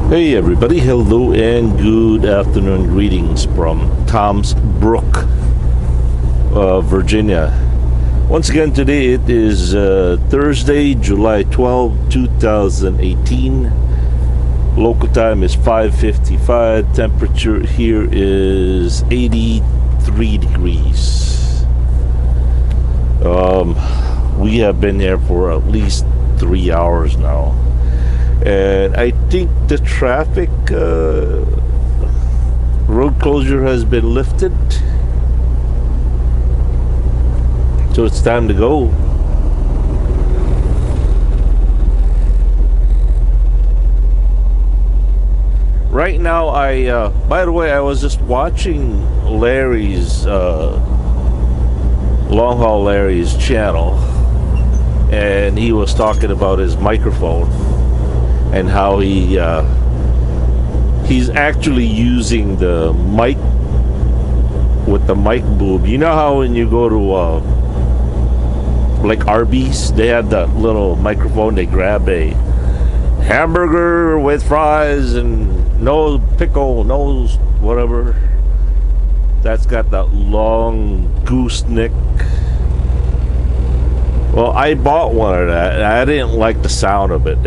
Hey everybody, hello and good afternoon. Greetings from Tom's Brook, Virginia. Once again, today it is Thursday, July 12, 2018. Local time is 5:55. Temperature here is 83 degrees. We have been here for at least 3 hours now. And I think the traffic road closure has been lifted, so it's time to go. Right now, by the way, I was just watching Larry's Long Haul Larry's channel, and he was talking about his microphone and how he's actually using the mic with the mic boom. You know how when you go to like Arby's, they have that little microphone, they grab a hamburger with fries and no pickle, no whatever, that's got that long gooseneck. Well, I bought one of that, and I didn't like the sound of it.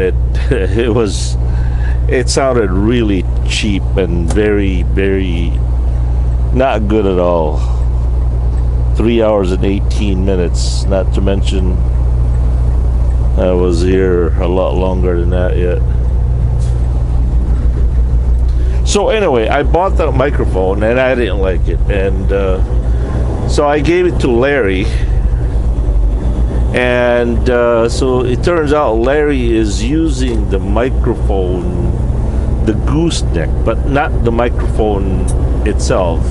It sounded really cheap and very, very not good at all. 3 hours and 18 minutes, not to mention I was here a lot longer than that yet. So anyway, I bought that microphone, and I didn't like it. And so I gave it to Larry. And so it turns out Larry is using the microphone, the gooseneck, but not the microphone itself.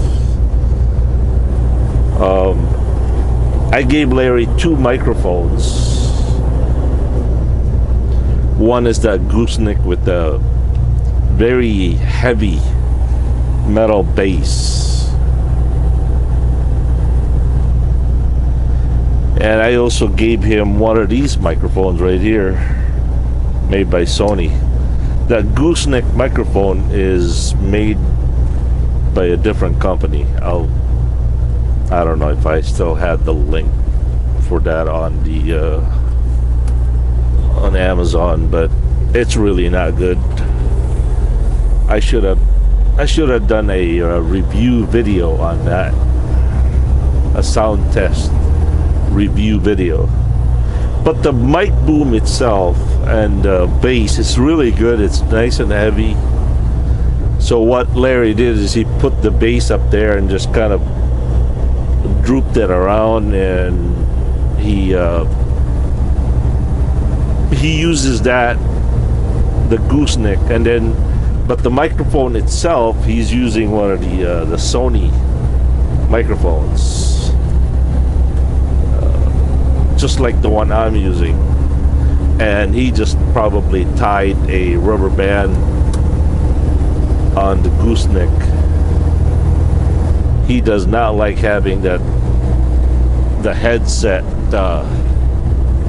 I gave Larry two microphones. One is that gooseneck with the very heavy metal bass. And I also gave him one of these microphones right here, made by Sony. That gooseneck microphone is made by a different company. I don't know if I still had the link for that on the on Amazon, but it's really not good. I should have done a review video on that, a sound test review video. But the mic boom itself and bass is really good. It's nice and heavy. So what Larry did is he put the bass up there and just kind of drooped it around, and he uses that, the gooseneck, and then but the microphone itself, he's using one of the Sony microphones, just like the one I'm using. And he just probably tied a rubber band on the gooseneck. He does not like having the headset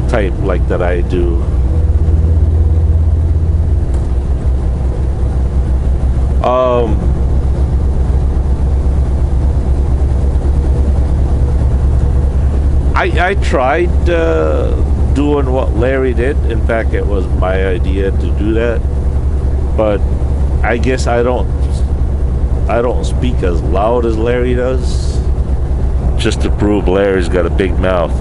type like that I do. I tried doing what Larry did. In fact, it was my idea to do that, but I guess I don't speak as loud as Larry does, just to prove Larry's got a big mouth.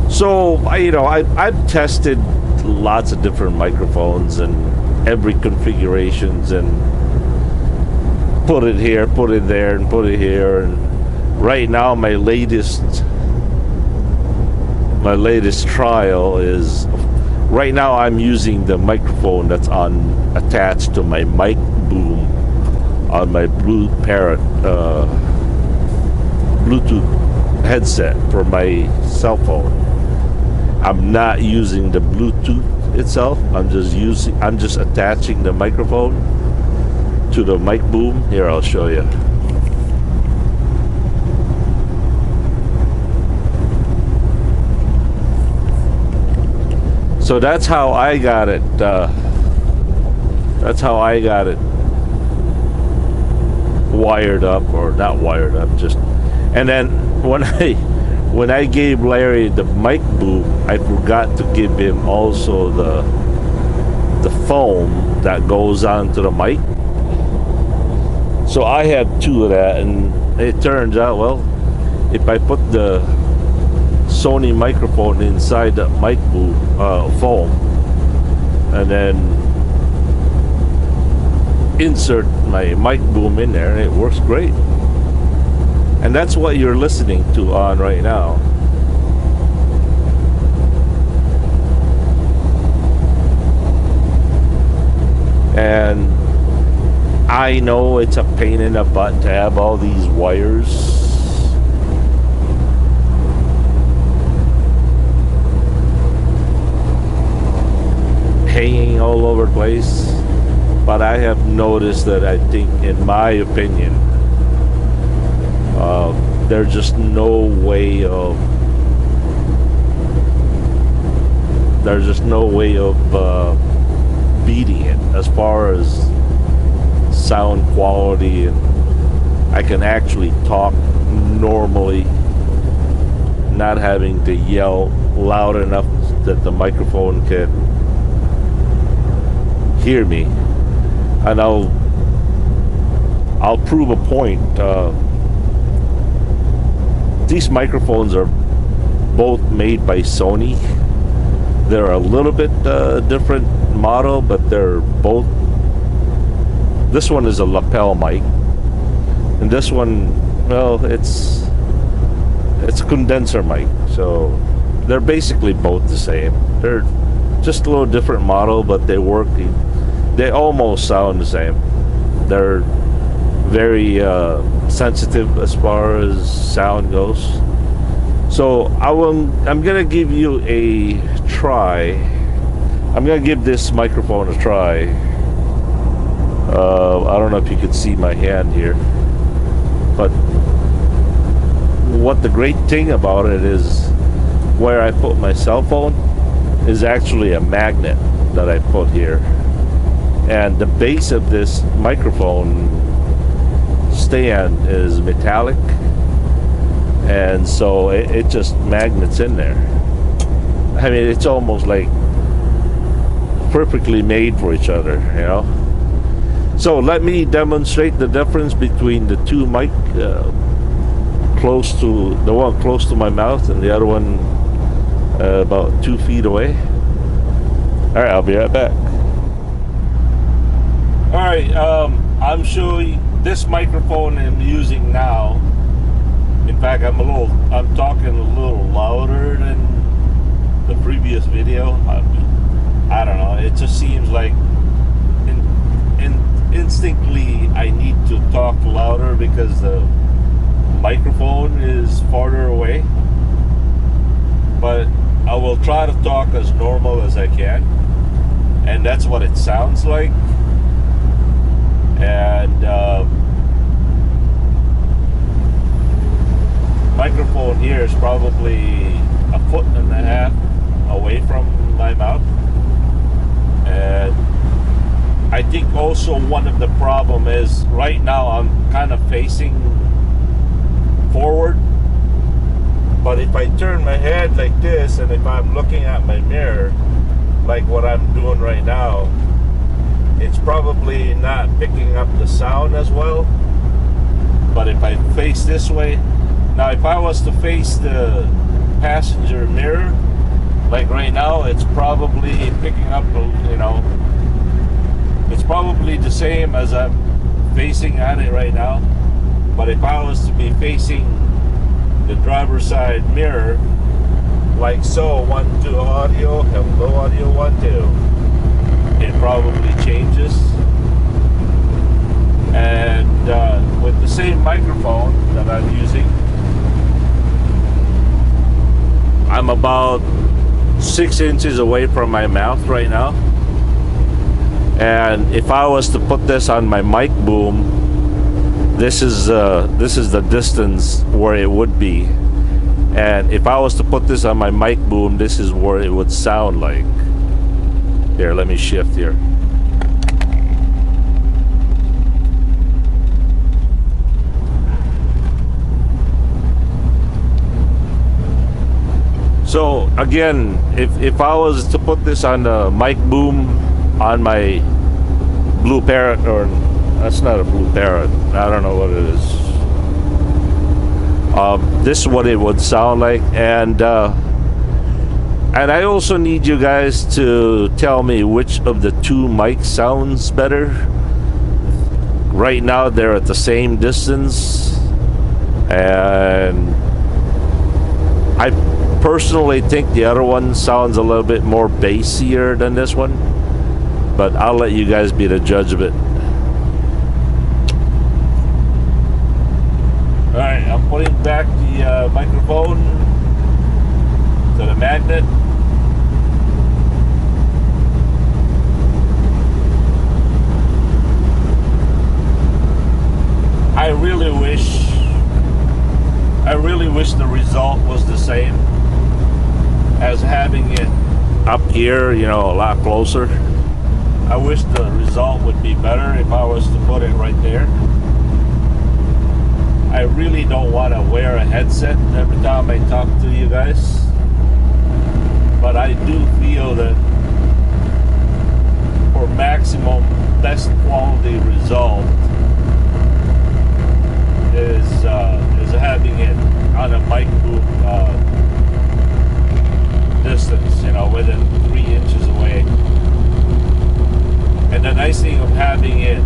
So I've tested lots of different microphones and every configurations, and put it here, put it there, and put it here. And right now my latest trial is, right now I'm using the microphone that's attached to my mic boom on my Blue Parrot Bluetooth headset for my cell phone. I'm not using the Bluetooth itself. I'm just attaching the microphone to the mic boom. Here, I'll show you. So that's how I got it. That's how I got it wired up, or not wired up, just. And then when I gave Larry the mic boom, I forgot to give him also the foam that goes onto the mic. So I have two of that, and it turns out, well, if I put the Sony microphone inside the mic boom foam, and then insert my mic boom in there, it works great. And that's what you're listening to on right now. And I know it's a pain in the butt to have all these wires hanging all over the place, but I have noticed that, I think, in my opinion, there's just no way of beating it as far as sound quality, and I can actually talk normally, not having to yell loud enough that the microphone can hear me. And I'll prove a point. These microphones are both made by Sony. They're a little bit different model, but they're both. This one is a lapel mic, and this one, well, it's a condenser mic. So they're basically both the same. They're just a little different model, but they work. They almost sound the same. They're very sensitive as far as sound goes. So I'm gonna give you a try. I'm gonna give this microphone a try. I don't know if you can see my hand here, but what the great thing about it is, where I put my cell phone is actually a magnet that I put here, and the base of this microphone stand is metallic, and so it just magnets in there. I mean, it's almost like perfectly made for each other, you know. So let me demonstrate the difference between the two mic, the one close to my mouth and the other one about 2 feet away. All right, I'll be right back. All right, I'm showing this microphone I'm using now. In fact, I'm talking a little louder than the previous video. I don't know. It just seems like instinctively I need to talk louder because the microphone is farther away. But I will try to talk as normal as I can, and that's what it sounds like. And microphone here is probably 1.5 feet away from my mouth. And I think also one of the problem is right now I'm kind of facing forward, but if I turn my head like this, and if I'm looking at my mirror like what I'm doing right now, it's probably not picking up the sound as well. But if I face this way, now if I was to face the passenger mirror like right now, it's probably picking up, you know, it's probably the same as I'm facing at it right now. But if I was to be facing the driver's side mirror like so, 1 2 audio, hello audio 1 2, it probably changes. And with the same microphone that I'm using, I'm about 6 inches away from my mouth right now. And if I was to put this on my mic boom, this is the distance where it would be. And if I was to put this on my mic boom, this is where it would sound like. Here, let me shift here. So again, if I was to put this on the mic boom on my Blue Parrot, or that's not a Blue Parrot, I don't know what it is. This is what it would sound like, and I also need you guys to tell me which of the two mics sounds better. Right now they're at the same distance, and I personally think the other one sounds a little bit more bassier than this one, but I'll let you guys be the judge of it. Alright, I'm putting back the microphone to the magnet. I really wish the result was the same as having it up here, you know, a lot closer. I wish the result would be better if I was to put it right there. I really don't want to wear a headset every time I talk to you guys, but I do feel that for maximum best quality result is having it on a mic boom distance, you know, within 3 inches away. And the nice thing of having it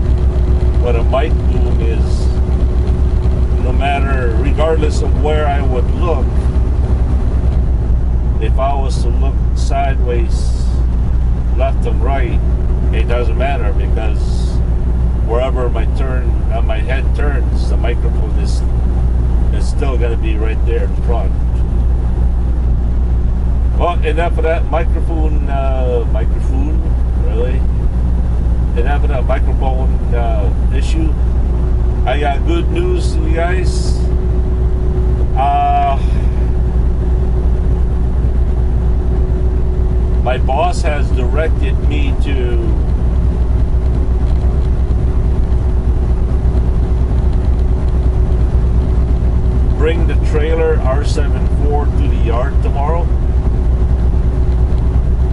with a mic boom is, no matter, regardless of where I would look, if I was to look sideways, left and right, it doesn't matter, because wherever my head turns, the microphone is still going to be right there in front. Well, enough of that microphone, really? Enough of that microphone issue. I got good news to you guys. My boss has directed me to bring the trailer R74 to the yard tomorrow,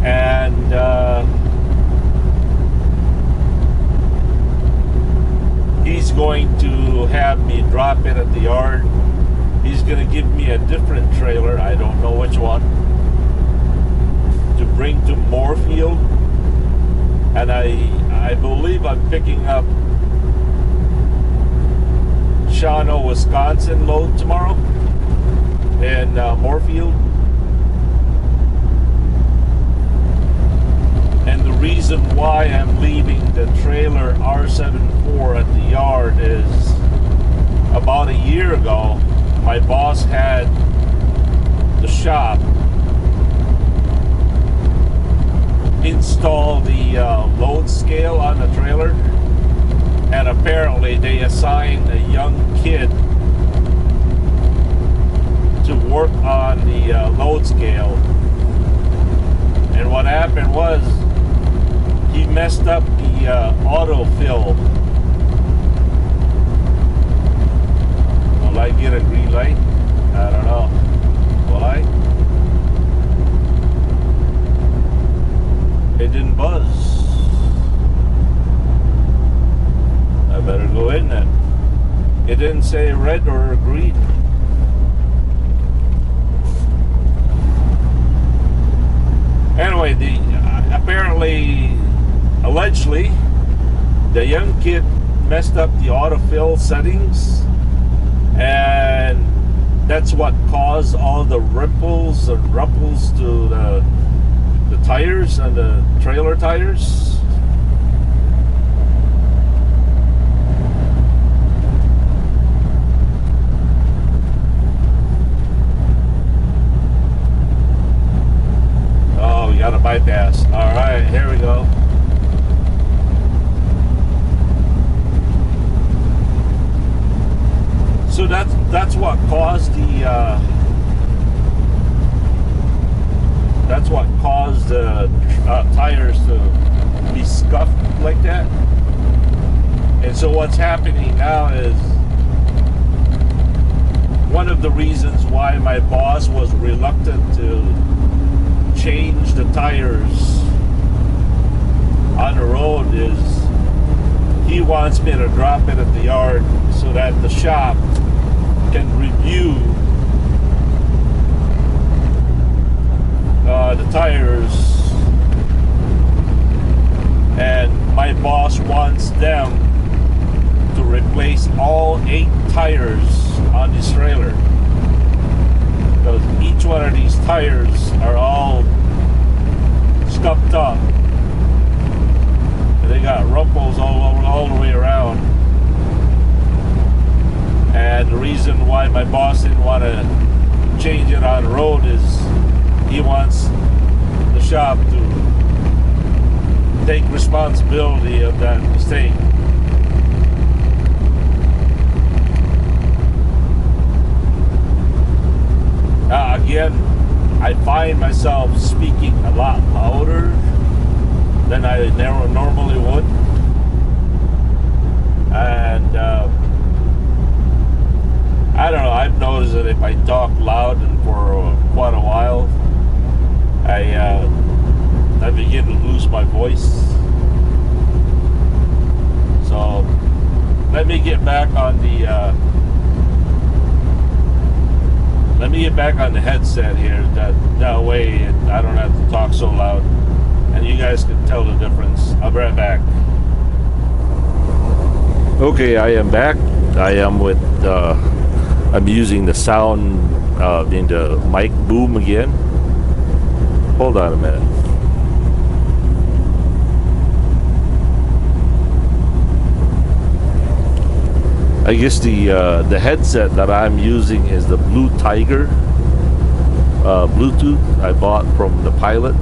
and he's going to have me drop it at the yard. He's going to give me a different trailer, I don't know which one, to bring to Moorfield, and I believe I'm picking up Shoutout, Wisconsin load tomorrow in Moorfield. And the reason why I'm leaving the trailer R74 at the yard is, about a year ago, my boss had the shop install the load scale on the trailer, and apparently they assigned a young kid to work on the load scale. And what happened was, he messed up the autofill. Will I get a green light? I don't know. Will I? It didn't buzz. I better go in then. It didn't say red or green. Anyway, apparently, allegedly, the young kid messed up the autofill settings, and that's what caused all the ripples and ruffles to the tires and the trailer tires. Oh, we got a bypass. All right, here we go. So that's what caused That's what caused the tires to be scuffed like that. And so what's happening now is, one of the reasons why my boss was reluctant to change the tires on the road is he wants me to drop it at the yard so that the shop can review the tires, and my boss wants them to replace all 8 tires on this trailer, because each one of these tires are all scuffed up. They got rumples all the way around. And the reason why my boss didn't want to change it on the road is he wants the shop to take responsibility of that mistake. Again, I find myself speaking a lot louder than I normally would. And I don't know, I've noticed that if I talk loud and for quite a while, I begin to lose my voice. So let me get back on the headset here. That way I don't have to talk so loud, and you guys can tell the difference. I'll be right back. Okay, I am back. I am with I'm using the sound in the mic boom again. Hold on a minute. I guess the headset that I'm using is the Blue Tiger Bluetooth I bought from the Pilot.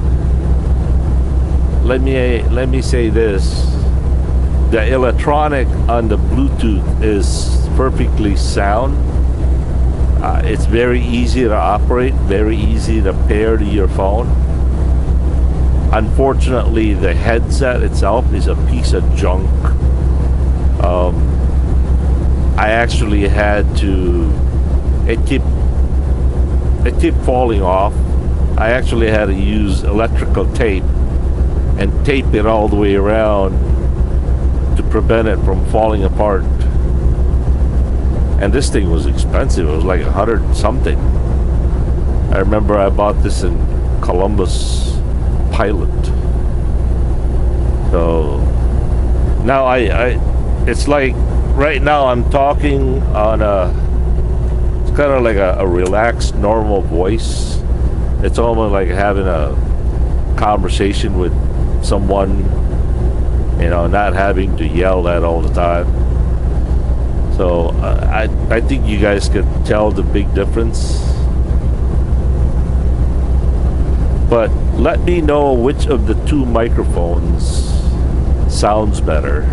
Let me say this: the electronic on the Bluetooth is perfectly sound. It's very easy to operate, very easy to pair to your phone. Unfortunately, the headset itself is a piece of junk. I actually had to, it kept falling off. I actually had to use electrical tape and tape it all the way around to prevent it from falling apart. And this thing was expensive. It was like $100 something. I remember I bought this in Columbus Pilot. So now it's like right now I'm talking on it's kind of like a relaxed, normal voice. It's almost like having a conversation with someone, not having to yell that all the time. So I think you guys could tell the big difference. But let me know which of the two microphones sounds better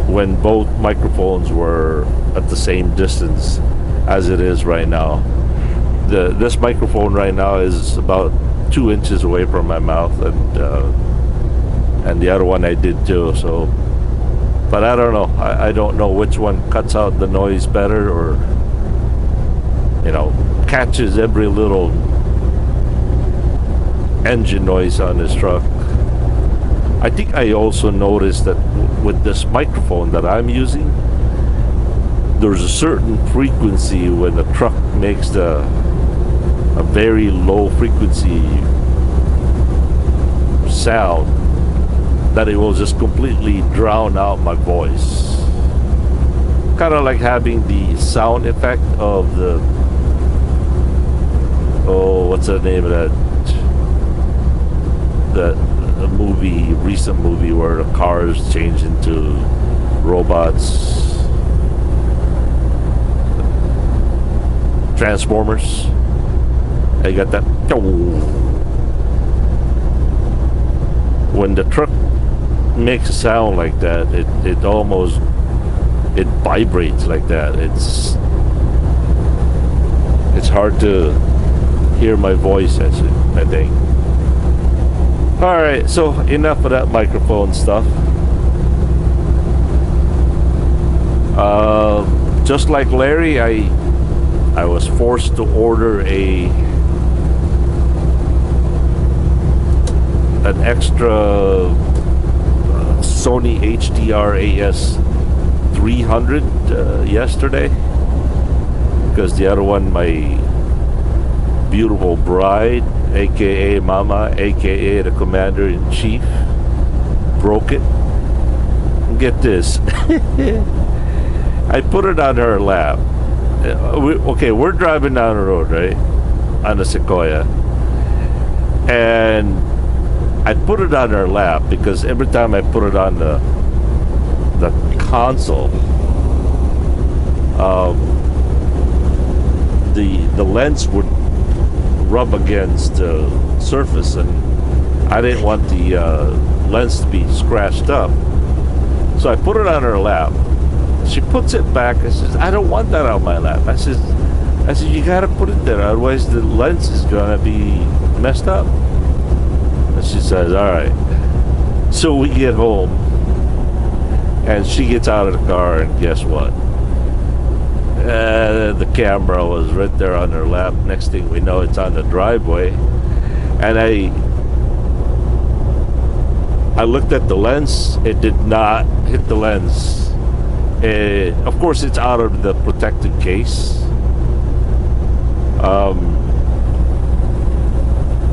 when both microphones were at the same distance as it is right now. This microphone right now is about 2 inches away from my mouth, and the other one I did too. So, but I don't know. I don't know which one cuts out the noise better, or catches every little engine noise on this truck. I think I also noticed that with this microphone that I'm using, there's a certain frequency when the truck makes a very low frequency sound that it will just completely drown out my voice. Kind of like having the sound effect of what's the name of that? The recent movie where the cars change into robots. Transformers. I got that. When the truck makes a sound like that, it almost vibrates like that. It's hard to hear my voice, I think. All right, so enough of that microphone stuff. Just like Larry, I was forced to order an extra Sony HDR AS300 yesterday, because the other one, my beautiful bride, aka Mama, aka the Commander-in-Chief, broke it. Get this. I put it on her lap. We're driving down the road, right, on the Sequoia, and I put it on her lap because every time I put it on the console, the lens would rub against the surface, and I didn't want the lens to be scratched up. So I put it on her lap. She puts it back and says, "I don't want that on my lap." I said, "You gotta put it there, otherwise the lens is gonna be messed up." And she says, "All right." So we get home, and she gets out of the car, and guess what? The camera was right there on her lap. Next thing we know, it's on the driveway, and I looked at the lens. It did not hit the lens. Of course, it's out of the protective case.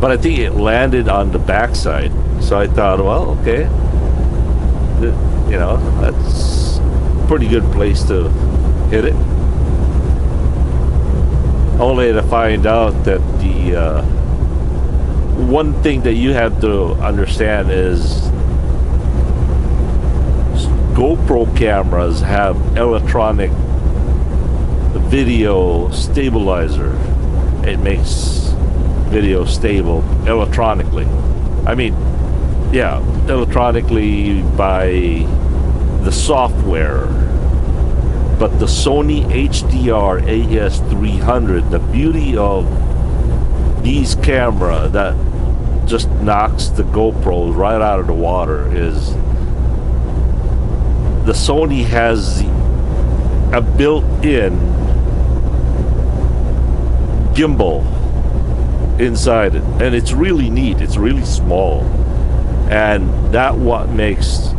But I think it landed on the backside. So I thought, well, okay, that's a pretty good place to hit it. Only to find out that the one thing that you have to understand is GoPro cameras have electronic video stabilizer. It makes video stable electronically. I mean, yeah, electronically by the software. But the Sony HDR AS300, the beauty of these camera that just knocks the GoPro right out of the water is the Sony has a built-in gimbal inside it, and it's really neat. It's really small, and that what makes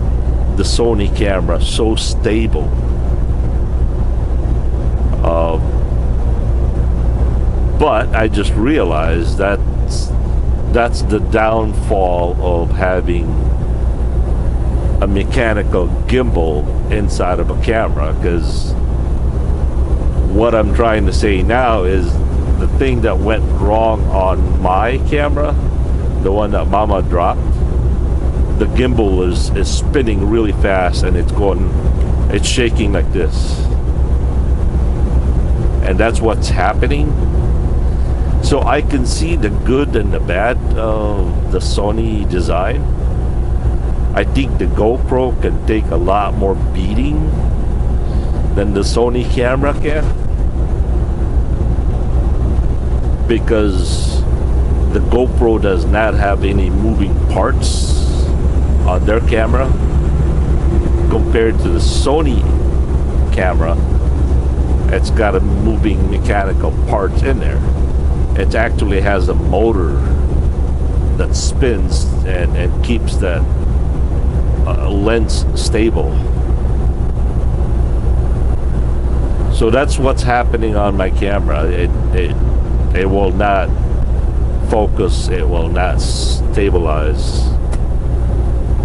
the Sony camera so stable. But I just realized that's the downfall of having a mechanical gimbal inside of a camera, because what I'm trying to say now is the thing that went wrong on my camera, the one that Mama dropped, the gimbal is spinning really fast, and it's shaking like this, and that's what's happening. So I can see the good and the bad of the Sony design. I think the GoPro can take a lot more beating than the Sony camera can, because the GoPro does not have any moving parts on their camera compared to the Sony camera. It's got a moving mechanical parts in there. It actually has a motor that spins and keeps that lens stable. So that's what's happening on my camera. It will not focus, it will not stabilize.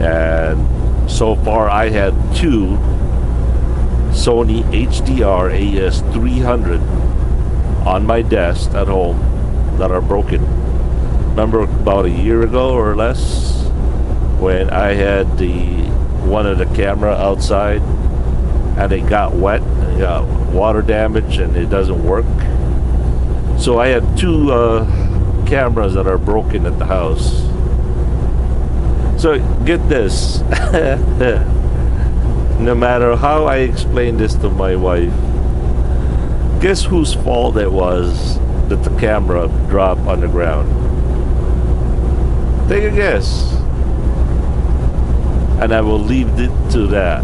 And so far I had two Sony HDR AS300 on my desk at home that are broken. Remember about a year ago or less when I had one of the camera outside and it got wet and got water damage and it doesn't work? So I had two cameras that are broken at the house. So get this. No matter how I explain this to my wife, guess whose fault it was that the camera drop on the ground? Take a guess. And I will leave it to that.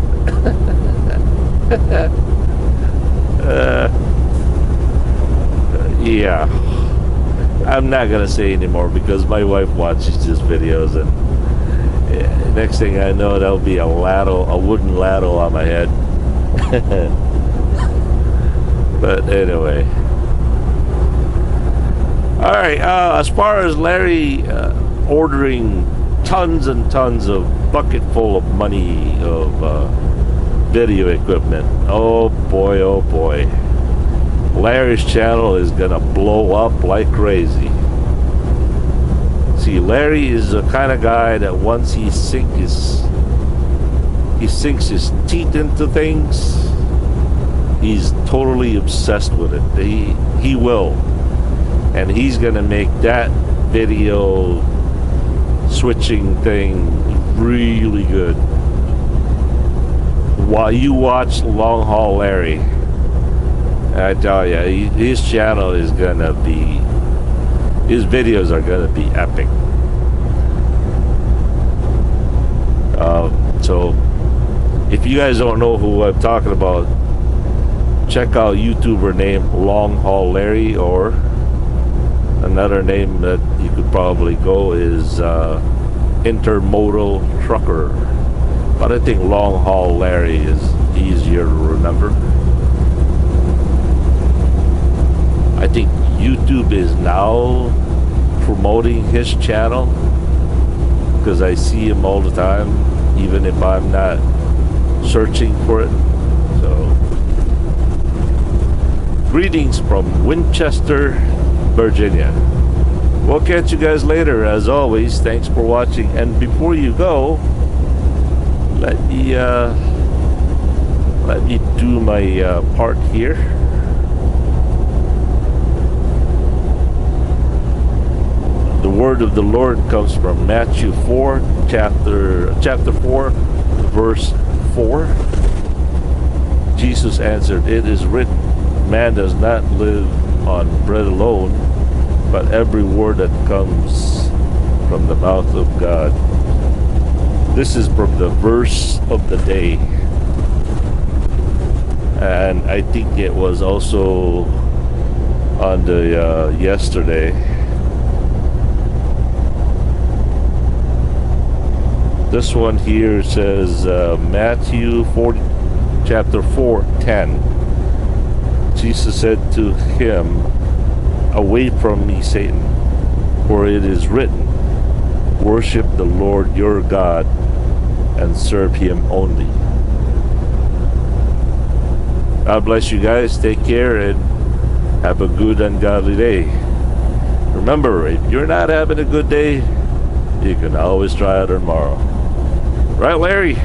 Yeah. I'm not gonna say anymore because my wife watches these videos, and next thing I know, there'll be a wooden ladle on my head. But anyway. Alright, as far as Larry ordering tons and tons of bucket full of money of video equipment, oh boy, Larry's channel is gonna blow up like crazy. See, Larry is the kind of guy that once he sinks his teeth into things, he's totally obsessed with it. He will, and he's gonna make that video switching thing really good. While you watch Long Haul Larry, I tell you, his channel is gonna be, his videos are gonna be epic. So if you guys don't know who I'm talking about, check out YouTuber named Long Haul Larry, or another name that you could probably go is Intermodal Trucker. But I think Long Haul Larry is easier to remember. I think YouTube is now promoting his channel because I see him all the time, even if I'm not searching for it. So, greetings from Winchester, Virginia. We'll catch you guys later. As always, thanks for watching. And before you go, let me do my part here. The word of the Lord comes from Matthew 4, chapter 4, verse 4. Jesus answered, "It is written, man does not live on bread alone, but every word that comes from the mouth of God." This is from the verse of the day. And I think it was also on the yesterday. This one here says Matthew 4, chapter 4, 10. Jesus said to him, "Away from me, Satan, for it is written, worship the Lord your God and serve him only." God bless you guys. Take care and have a good and godly day. Remember, if you're not having a good day, you can always try it tomorrow. Right, Larry?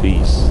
Peace.